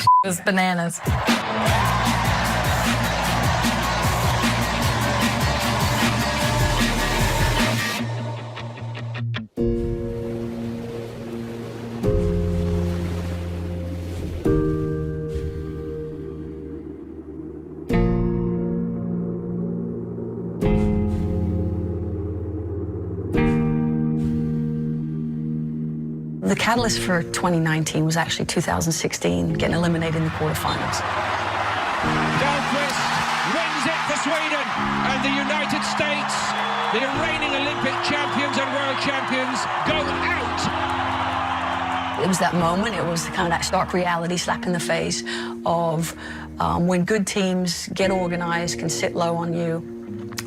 It was bananas. The catalyst for 2019 was actually 2016, getting eliminated in the quarterfinals. Dahlqvist wins it for Sweden, and the United States, the reigning Olympic champions and world champions, go out. It was that moment, it was kind of that stark reality slap in the face of when good teams get organized, can sit low on you,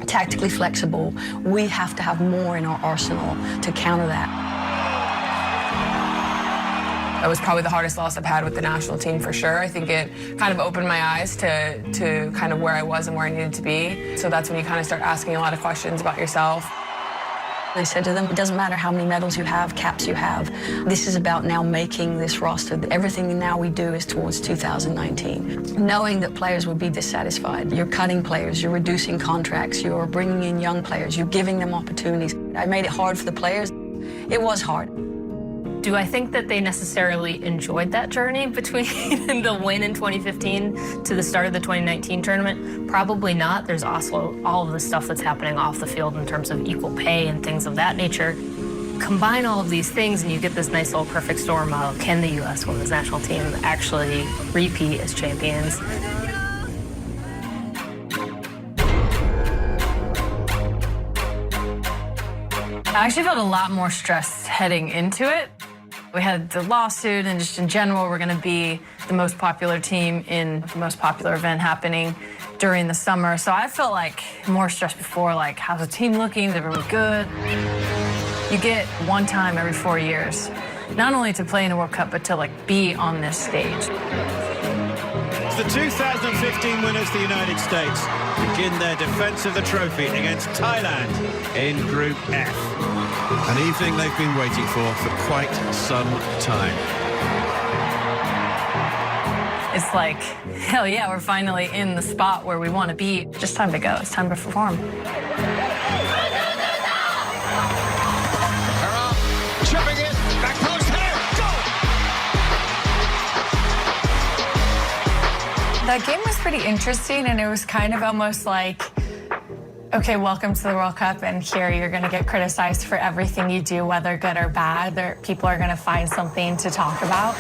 tactically flexible, we have to have more in our arsenal to counter that. That was probably the hardest loss I've had with the national team for sure. I think it kind of opened my eyes to kind of where I was and where I needed to be. So that's when you kind of start asking a lot of questions about yourself. I said to them, it doesn't matter how many medals you have, caps you have. This is about now making this roster. Everything now we do is towards 2019. Knowing that players would be dissatisfied. You're cutting players, you're reducing contracts, you're bringing in young players, you're giving them opportunities. I made it hard for the players. It was hard. Do I think that they necessarily enjoyed that journey between the win in 2015 to the start of the 2019 tournament? Probably not. There's also all of the stuff that's happening off the field in terms of equal pay and things of that nature. Combine all of these things and you get this nice little perfect storm of, can the U.S. women's national team actually repeat as champions? I actually felt a lot more stress heading into it. We had the lawsuit, and just in general, we're going to be the most popular team in the most popular event happening during the summer. So I felt like more stressed before, like, how's the team looking? They're really good. You get one time every 4 years, not only to play in a World Cup, but to, like, be on this stage. The 2015 winners, the United States, begin their defense of the trophy against Thailand in Group F. An evening they've been waiting for quite some time. It's like, hell yeah, we're finally in the spot where we want to be. Just time to go. It's time to perform. Chipping it, back post, header, go! That game was pretty interesting, and it was kind of almost like, okay, welcome to the World Cup, and here you're going to get criticized for everything you do, whether good or bad. People are going to find something to talk about.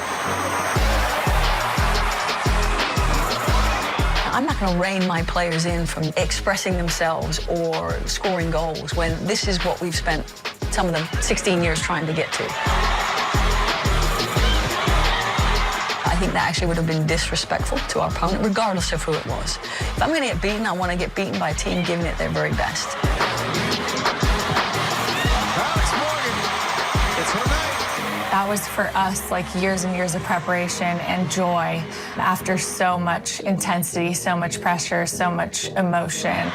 I'm not going to rein my players in from expressing themselves or scoring goals when this is what we've spent some of them 16 years trying to get to. I think that actually would have been disrespectful to our opponent, regardless of who it was. If I'm going to get beaten, I want to get beaten by a team giving it their very best. Alex Morgan, it's her night. That was for us like years and years of preparation and joy after so much intensity, so much pressure, so much emotion.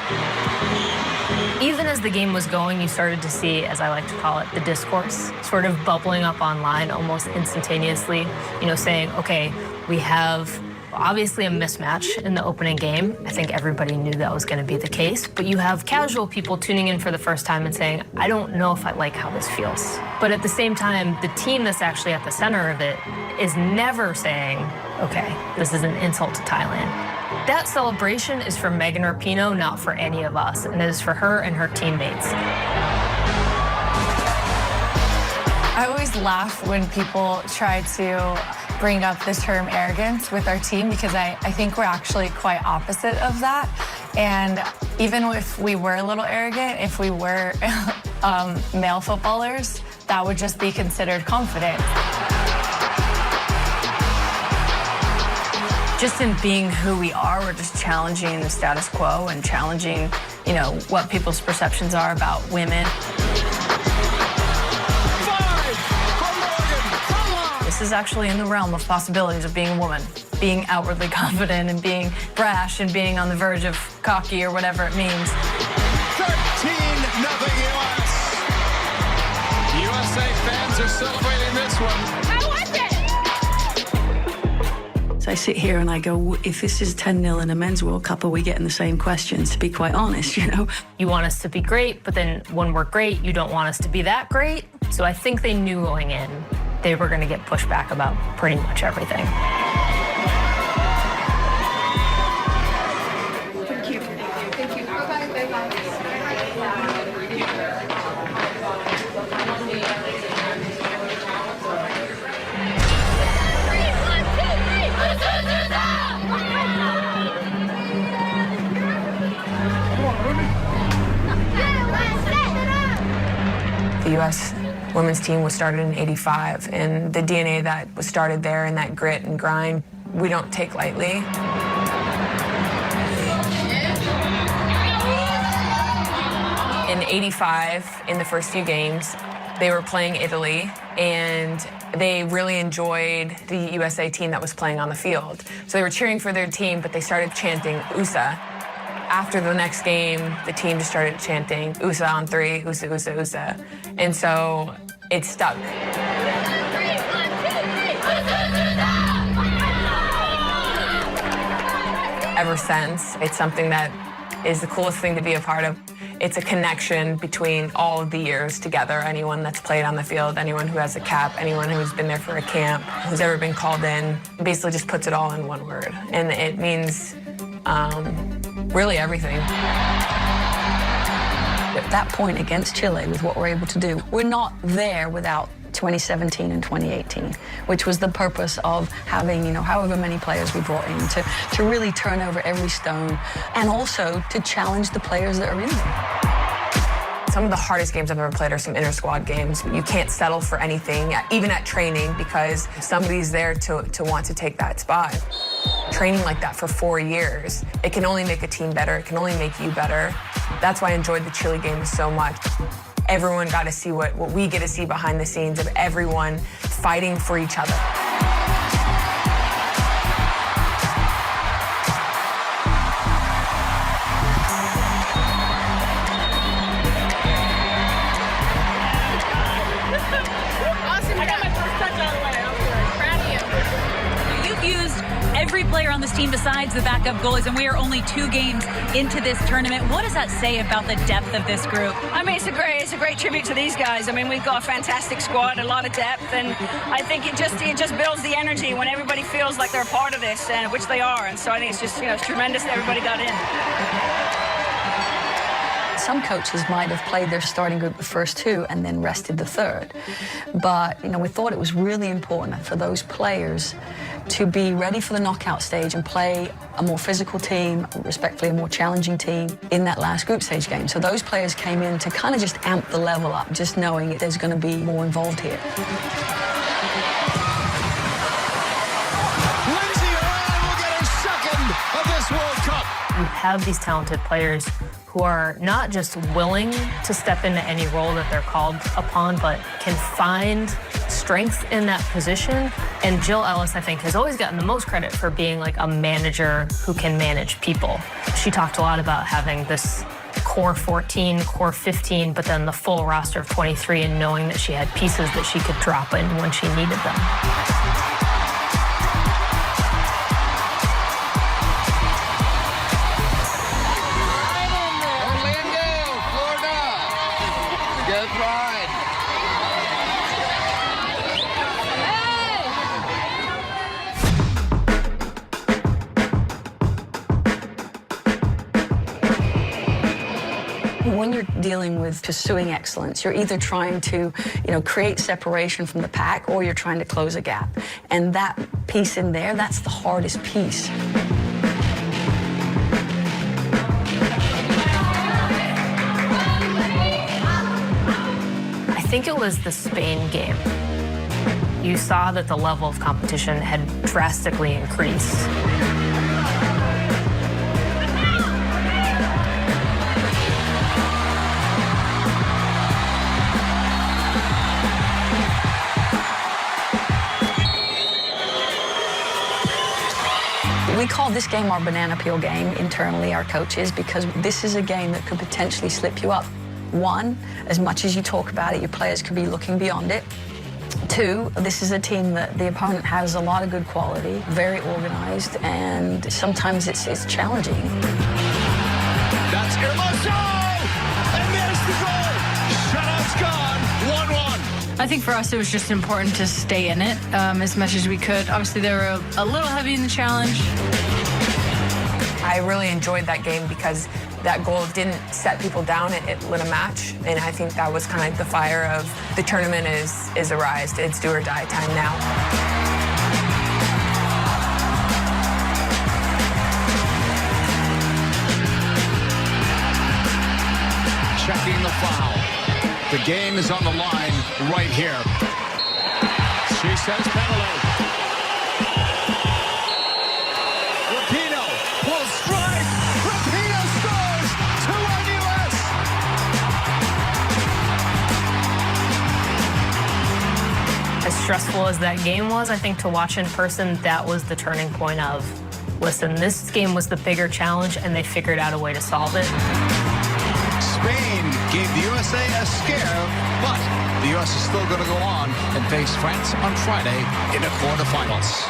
Even as the game was going, you started to see, as I like to call it, the discourse sort of bubbling up online almost instantaneously, you know, saying, okay, we have obviously a mismatch in the opening game. I think everybody knew that was going to be the case, but you have casual people tuning in for the first time and saying, I don't know if I like how this feels. But at the same time, the team that's actually at the center of it is never saying, okay, this is an insult to Thailand. That celebration is for Megan Rapinoe, not for any of us, and it is for her and her teammates. I always laugh when people try to bring up the term arrogance with our team, because I think we're actually quite opposite of that. And even if we were a little arrogant, if we were male footballers, that would just be considered confident. Just in being who we are, we're just challenging the status quo and challenging, you know, what people's perceptions are about women. This is actually in the realm of possibilities of being a woman, being outwardly confident and being brash and being on the verge of cocky or whatever it means. 13-0 US. USA fans are celebrating this one. So I sit here and I go, if this is 10-0 in a men's World Cup, are we getting the same questions, to be quite honest, you know? You want us to be great, but then when we're great, you don't want us to be that great. So I think they knew going in they were going to get pushed back about pretty much everything. Thank you. Thank you. The U.S. women's team was started in '85, and the DNA that was started there and that grit and grind, we don't take lightly. In '85, in the first few games, they were playing Italy, and they really enjoyed the USA team that was playing on the field. So they were cheering for their team, but they started chanting USA. After the next game, the team just started chanting USA on three, USA, USA, USA. And so it stuck. Ever since, it's something that is the coolest thing to be a part of. It's a connection between all of the years together. Anyone that's played on the field, anyone who has a cap, anyone who's been there for a camp, who's ever been called in, basically just puts it all in one word. And it means really everything. At that point against Chile, with what we're able to do, we're not there without 2017 and 2018, which was the purpose of having, you know, however many players we brought in to really turn over every stone and also to challenge the players that are in there. Some of the hardest games I've ever played are some inter-squad games. You can't settle for anything, even at training, because somebody's there to want to take that spot. Training like that for 4 years, it can only make a team better. It can only make you better. That's why I enjoyed the Chile games so much. Everyone got to see what we get to see behind the scenes of everyone fighting for each other. Every player on this team besides the backup goalies, and we are only 2 games into this tournament. What does that say about the depth of this group? I mean, it's a great tribute to these guys. I mean, we've got a fantastic squad, a lot of depth, and I think it just builds the energy when everybody feels like they're a part of this, and which they are. And so I think it's just, you know, it's tremendous that everybody got in. Some coaches might have played their starting group the first 2 and then rested the third. But, you know, we thought it was really important for those players to be ready for the knockout stage and play a more physical team, respectfully a more challenging team in that last group stage game. So those players came in to kind of just amp the level up, just knowing there's going to be more involved here. You have these talented players who are not just willing to step into any role that they're called upon, but can find strength in that position. And Jill Ellis, I think, has always gotten the most credit for being like a manager who can manage people. She talked a lot about having this core 14, core 15, but then the full roster of 23, and knowing that she had pieces that she could drop in when she needed them. When you're dealing with pursuing excellence, you're either trying to, you know, create separation from the pack, or you're trying to close a gap. And that piece in there, that's the hardest piece. I think it was the Spain game. You saw that the level of competition had drastically increased. We call this game our banana peel game internally, our coaches, because this is a game that could potentially slip you up. 1, as much as you talk about it, your players could be looking beyond it. 2, Two, this is a team that the opponent has a lot of good quality, very organized, and sometimes it's challenging. That's Hermoso! And there's the goal! Shutout's gone, 1-1. I think for us, it was just important to stay in it as much as we could. Obviously, they were a little heavy in the challenge. I really enjoyed that game because that goal didn't set people down, it lit a match. And I think that was kind of like the fire of the tournament is arised. It's do or die time now. Checking the foul. The game is on the line right here. She says penalty. Rapinoe pulls strike. Rapinoe scores. 2-1 US. As stressful as that game was, I think to watch in person, that was the turning point of, listen, this game was the bigger challenge and they figured out a way to solve it. Spain gave the USA a scare, but the US is still going to go on and face France on Friday in the quarterfinals.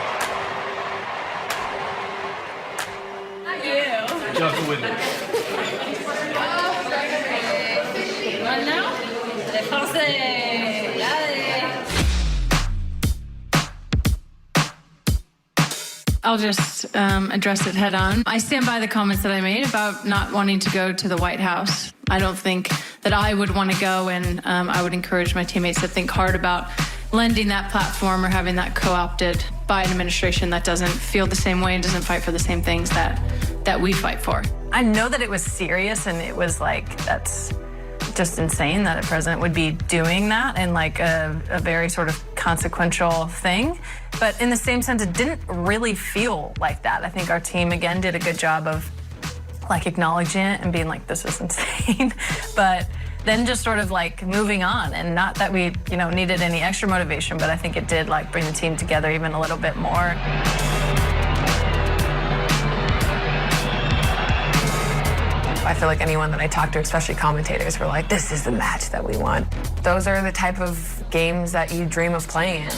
Not you. Job for women. One now. Les Français. Allez. I'll just address it head on. I stand by the comments that I made about not wanting to go to the White House. I don't think that I would want to go, and I would encourage my teammates to think hard about lending that platform or having that co-opted by an administration that doesn't feel the same way and doesn't fight for the same things that we fight for. I know that it was serious, and it was like, that's just insane that a president would be doing that and like a very sort of consequential thing. But in the same sense, it didn't really feel like that. I think our team, again, did a good job of like acknowledging it and being like, this is insane. But then just sort of like moving on, and not that we, needed any extra motivation, but I think it did like bring the team together even a little bit more. I feel like anyone that I talked to, especially commentators, were like, this is the match that we want. Those are the type of games that you dream of playing in.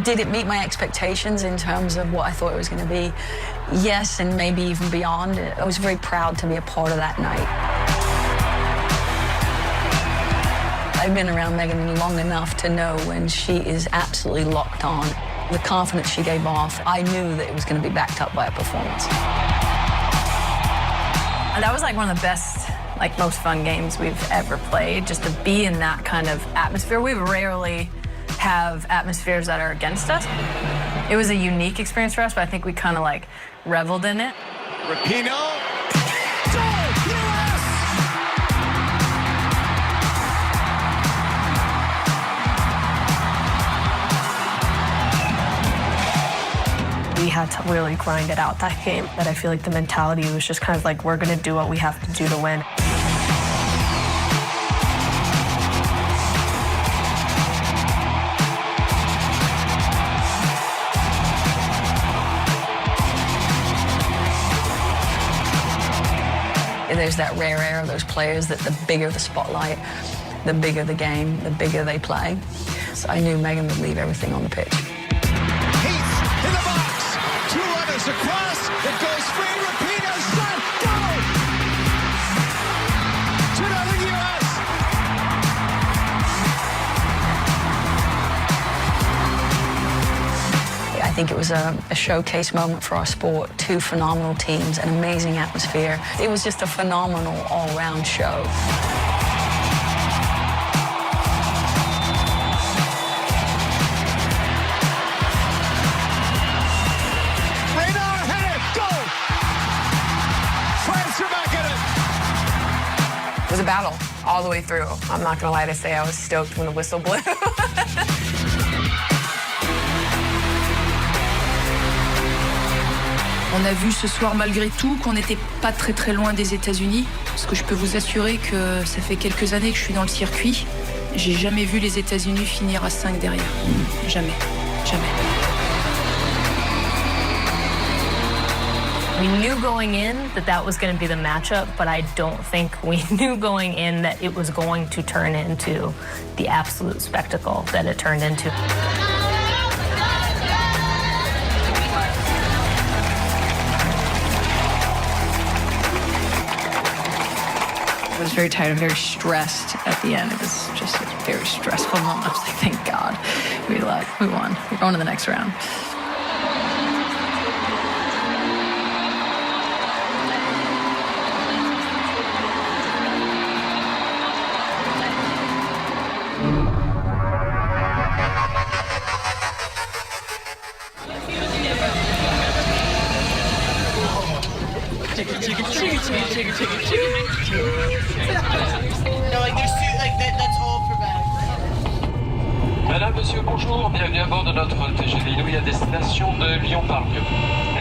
Did it meet my expectations in terms of what I thought it was going to be? Yes, and maybe even beyond. I was very proud to be a part of that night. I've been around Megan long enough to know when she is absolutely locked on. The confidence she gave off, I knew that it was going to be backed up by a performance. And that was like one of the best, like most fun games we've ever played, just to be in that kind of atmosphere. We rarely have atmospheres that are against us. It was a unique experience for us, but I think we kind of like reveled in it. Rapinoe. We had to really grind it out that game. But I feel like the mentality was just kind of like, we're going to do what we have to do to win. There's that rare air of those players that the bigger the spotlight, the bigger the game, the bigger they play. So I knew Megan would leave everything on the pitch. Heath in the box. Two runners across. It goes free. Rapinoe shot. Goal! 2-0 US. I think it was a showcase moment for our sport. Two phenomenal teams, an amazing atmosphere. It was just a phenomenal all-round show. Radar hit it. Goal! France are back in it. It was a battle all the way through. I'm not gonna lie to say I was stoked when the whistle blew. On a vu ce soir malgré tout qu'on n'était pas très loin des États-Unis, parce que je peux vous assurer que ça fait quelques années que je suis dans le circuit. J'ai jamais vu les États-Unis finir à 5 derrière. Jamais. Jamais. We knew going in that that was going to be the matchup, but I don't think we knew going in that it was going to turn into the absolute spectacle that it turned into. I was very tired and very stressed at the end. It was just a very stressful moment. I was like, thank God. We won. We're going to the next round. Madame, monsieur, bonjour. Bienvenue à bord de notre TGV Inouï à destination de Lyon-Pardieu.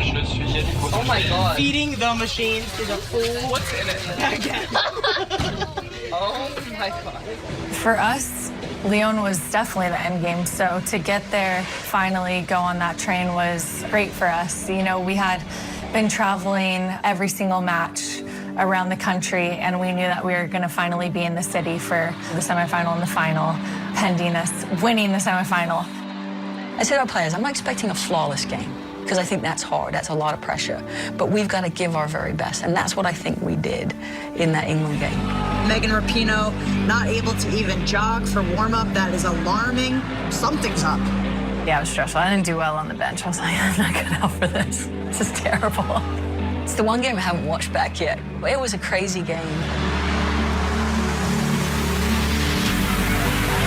Je suis Yannick. Oh my God. Feeding the machines to the fool. What's in it? Again. Oh my God. For us, Lyon was definitely the end game. So to get there, finally go on that train was great for us. You know, we had been traveling every single match around the country, and we knew that we were going to finally be in the city for the semifinal and the final, pending us winning the semifinal. I said to our players, I'm not expecting a flawless game, because I think that's hard. That's a lot of pressure. But we've got to give our very best, and that's what I think we did in that England game. Megan Rapinoe not able to even jog for warm-up. That is alarming. Something's up. Yeah, it was stressful. I didn't do well on the bench. I was like, I'm not good enough for this. This is terrible. It's the one game I haven't watched back yet. It was a crazy game.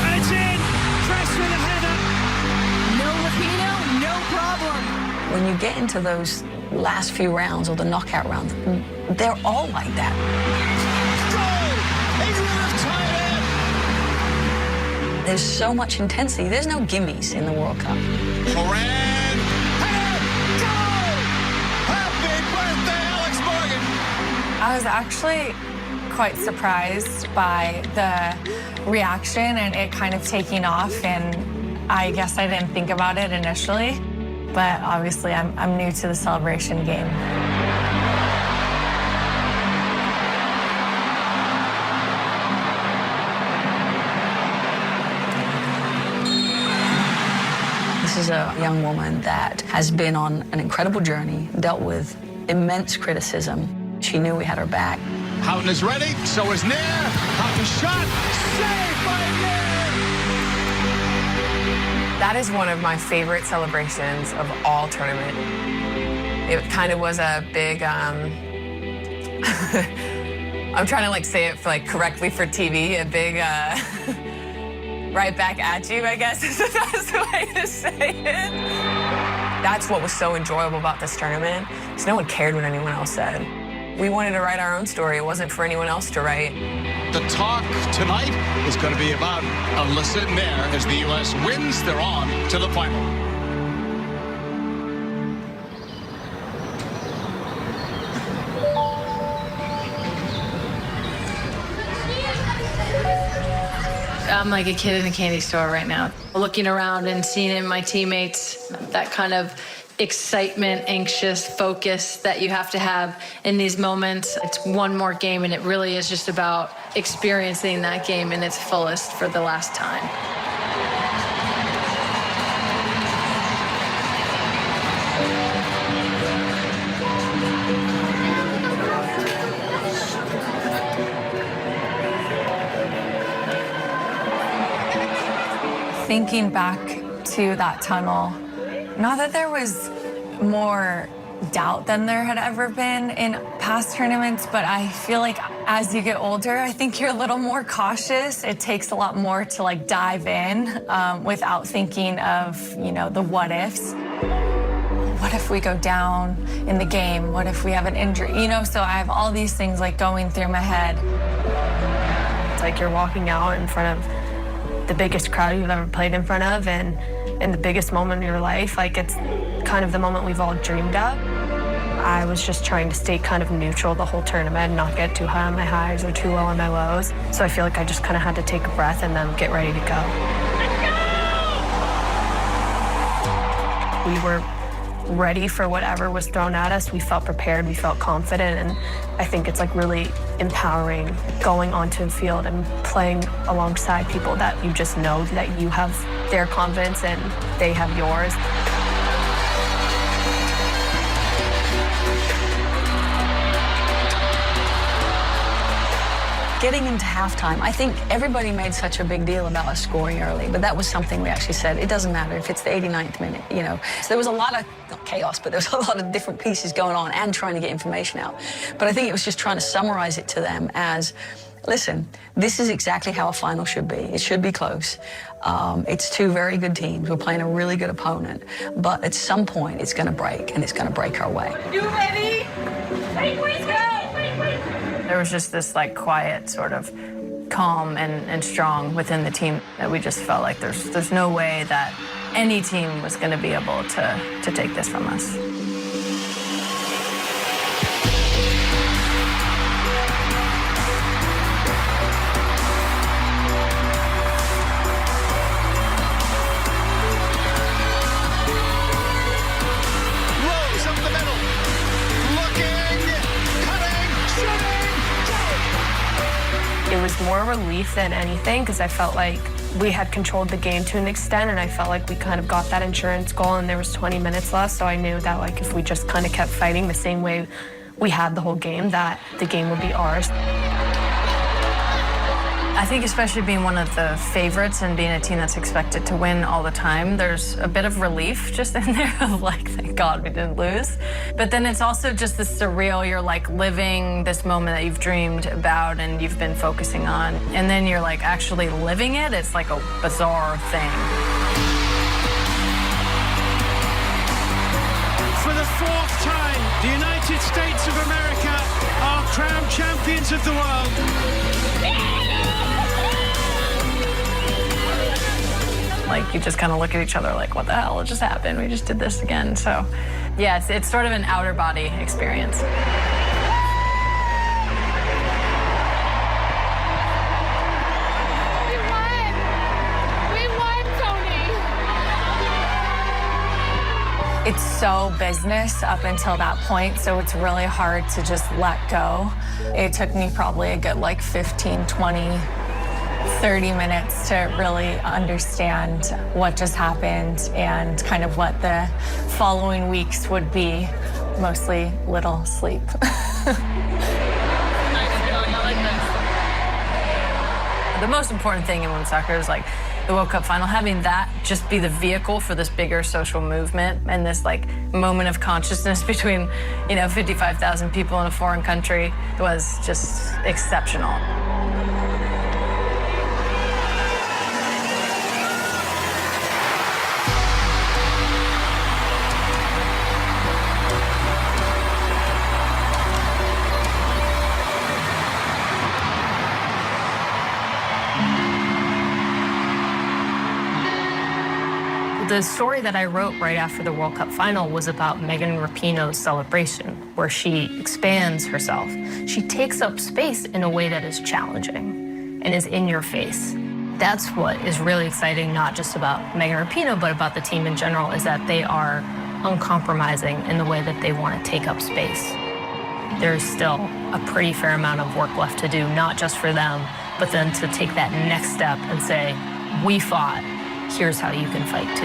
And it's in. Press with a header. No Rapinoe, no problem. When you get into those last few rounds or the knockout rounds, they're all like that. There's so much intensity. There's no gimmies in the World Cup. Moran, goal! Happy birthday, Alex Morgan! I was actually quite surprised by the reaction and it kind of taking off, and I guess I didn't think about it initially, but obviously I'm new to the celebration game. This is a young woman that has been on an incredible journey, dealt with immense criticism. She knew we had her back. Houghton is ready, so is Nair. Houghton shot, saved by Nair! That is one of my favorite celebrations of all tournament. It kind of was a big, I'm trying to like say it correctly for TV, a big, right back at you, I guess is the best way to say it. That's what was so enjoyable about this tournament, is no one cared what anyone else said. We wanted to write our own story. It wasn't for anyone else to write. The talk tonight is going to be about Alyssa Nair as the U.S. wins. They're on to the final. I'm like a kid in a candy store right now, looking around and seeing in my teammates that kind of excitement, anxious focus that you have to have in these moments. It's one more game, and it really is just about experiencing that game in its fullest for the last time. Thinking back to that tunnel, not that there was more doubt than there had ever been in past tournaments, but I feel like as you get older, I think you're a little more cautious. It takes a lot more to like dive in without thinking of, you know, the what ifs. What if we go down in the game? What if we have an injury? You know, so I have all these things like going through my head. It's like you're walking out in front of the biggest crowd you've ever played in front of, and in the biggest moment in your life. Like, it's kind of the moment we've all dreamed of. I was just trying to stay kind of neutral the whole tournament, not get too high on my highs or too low on my lows. So I feel like I just kind of had to take a breath and then get ready to go. We were ready for whatever was thrown at us. We felt prepared, we felt confident, and I think it's like really empowering going onto the field and playing alongside people that you just know that you have their confidence and they have yours. Getting into halftime, I think everybody made such a big deal about us scoring early, but that was something we actually said, it doesn't matter if it's the 89th minute, you know. So there was a lot of, not chaos, but there was a lot of different pieces going on and trying to get information out. But I think it was just trying to summarize it to them as, listen, this is exactly how a final should be. It should be close. It's two very good teams. We're playing a really good opponent. But at some point, it's going to break, and it's going to break our way. You ready? Ready, please go! There was just this like quiet sort of calm and strong within the team that we just felt like there's no way that any team was going to be able to take this from us. Rose up the middle. Looking, cutting, shooting. It was more relief than anything because I felt like we had controlled the game to an extent, and I felt like we kind of got that insurance goal, and there was 20 minutes left, so I knew that like if we just kind of kept fighting the same way we had the whole game, that the game would be ours. I think especially being one of the favorites and being a team that's expected to win all the time, there's a bit of relief just in there of like, thank God we didn't lose. But then it's also just this surreal, you're like living this moment that you've dreamed about and you've been focusing on, and then you're like actually living it. It's like a bizarre thing. For the fourth time, the United States of America are crowned champions of the world. Like you just kind of look at each other like, what the hell just happened? We just did this again. So yeah, it's sort of an outer body experience. It's so business up until that point, so it's really hard to just let go. It took me probably a good like 15, 20, 30 minutes to really understand what just happened and kind of what the following weeks would be. Mostly little sleep. The most important thing in women's soccer is like the World Cup final, having that just be the vehicle for this bigger social movement and this like moment of consciousness between, 55,000 people in a foreign country was just exceptional. The story that I wrote right after the World Cup final was about Megan Rapinoe's celebration, where she expands herself. She takes up space in a way that is challenging and is in your face. That's what is really exciting, not just about Megan Rapinoe, but about the team in general, is that they are uncompromising in the way that they want to take up space. There's still a pretty fair amount of work left to do, not just for them, but then to take that next step and say, we fought. Here's how you can fight too.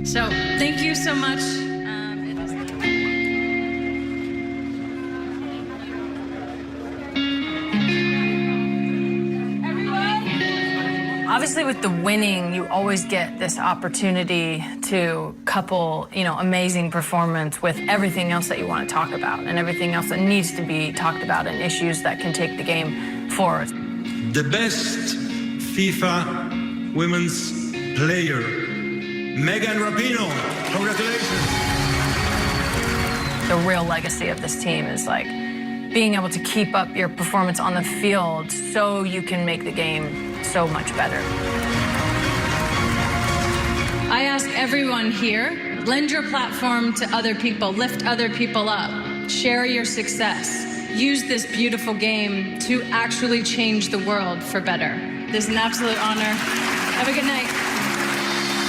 So thank you so much. Obviously, with the winning, you always get this opportunity to couple, amazing performance with everything else that you want to talk about and everything else that needs to be talked about and issues that can take the game forward. the best FIFA women's player, Megan Rapinoe. Congratulations. The real legacy of this team is like being able to keep up your performance on the field so you can make the game so much better. I ask everyone here, lend your platform to other people, lift other people up, share your success. Use this beautiful game to actually change the world for better. This is an absolute honor. Have a good night.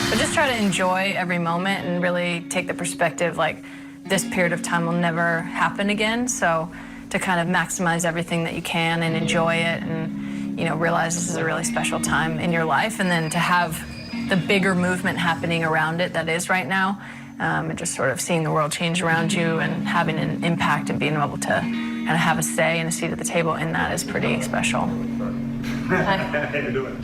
But just try to enjoy every moment and really take the perspective like this period of time will never happen again. So to kind of maximize everything that you can and enjoy it and, you know, realize this is a really special time in your life, and then to have the bigger movement happening around it that is right now, and just sort of seeing the world change around you and having an impact and being able to kind of have a say and a seat at the table in that is pretty special. Hi. How you doing?